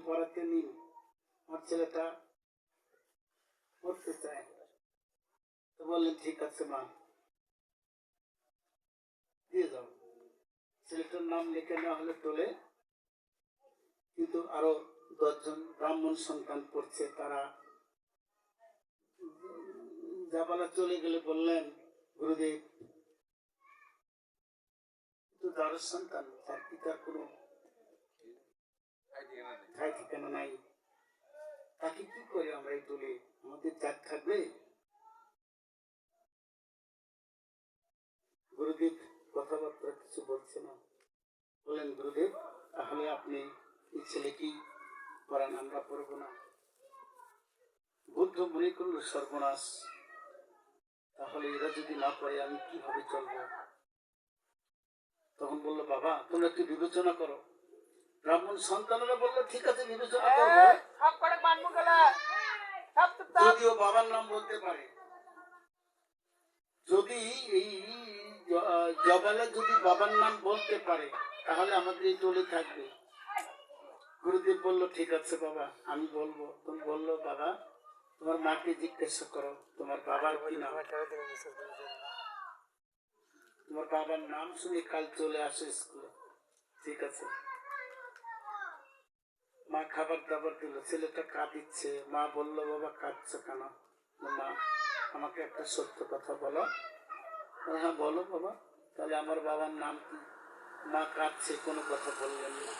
পড়াতে নিন, আমার ছেলেটা পড়তে চায়। তো বললেন ঠিক আছে মা, দিয়ে যাও। ছেলেটার নাম লিখে নেওয়া হলে টোলে, কিন্তু আরো 10 জন ব্রাহ্মণ সন্তান পড়ছে। তারা জাবালা চলে গেলে বললেন, গুরুদেব তো দারুর সন্তান, তার পিতার কোনো ঠাই ঠিকানা নাই, তাকে কি করে আমরা এই টোলে, আমাদের জাত থাকবে? গুরুদেব কথাবার্তা কিছু বলছে না। বলেন, গুরুদেব তাহলে আপনি এই ছেলেকেই পড়ান, আমরা পড়ব না। বুদ্ধ মনে করল সর্বনাশ, তাহলে এরা যদি না পড়ে আমি কিভাবে চলবো? তখন বললো, বাবা তোমরা একটু বিবেচনা করো। ব্রাহ্মণ সন্তানেরা বললো, ঠিক আছে বিবেচনা করবো, যদিও বাবার নাম বলতে পারে। যদি এই জবালে যদি বাবার নাম বলতে পারে তাহলে আমাদের এই টোলে থাকবে। গুরুদেব বলল, ঠিক আছে বাবা আমি বলবো। তুমি বললো, বাবা তোমার মাকে জিজ্ঞাসা করো তোমার বাবার কি নাম, তোমার বাবার নাম শুনে কাল চলে আসে স্কুলে। ঠিক আছে। মা খাবার দাবার দিল, ছেলেটা কাঁদিচ্ছে। মা বললো, বাবা কাঁদছো কেন? মা আমাকে একটা সত্য কথা বলো। হ্যাঁ বলো বাবা। তাহলে আমার বাবার নাম কি? মা কাঁদছে, কোনো কথা বললেন না,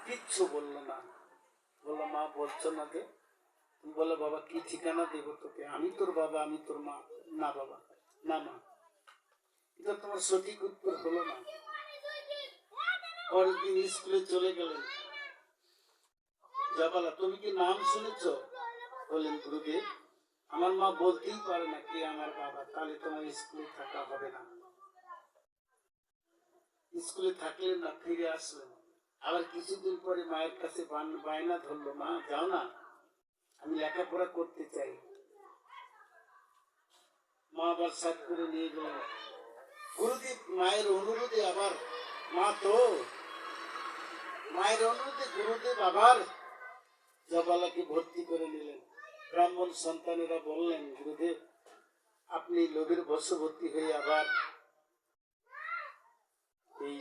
কিচ্ছু বললো না। বললো, মা বলছো না যে? বলো, বাবা কি ঠিকানা দেবো তোকে? আমি তোর বাবা, আমি তোর মা। না বাবা, না মা, এটা তোমার সঠিক উত্তর হলো না। পরের দিন স্কুলে চলে গেলেন। জাবালা, তুমি কি নাম শুনেছ? বললেন, গুরুদেব আমার মা বলতেই পারে না কে আমার বাবা। তাহলে তোমার স্কুলে থাকা হবে না। স্কুলে থাকলেন না, ফিরে আসলেন। আবার কিছুদিন পরে মায়ের কাছে বায়না ধরলো, মা যাও না, আমি লেখাপড়া করতে চাই। মা আবার সাথ করে নিয়ে গেলেন। গুরুদেব মায়ের অনুরোধে আবার, মা তো মায়ের অনুরোধে গুরুদেব আবার জবালাকে ভর্তি করে নিলেন। ব্রাহ্মণ সন্তানেরা বললেন, গুরুদেব আপনি লোভের বশবর্তী হয়ে আবার এই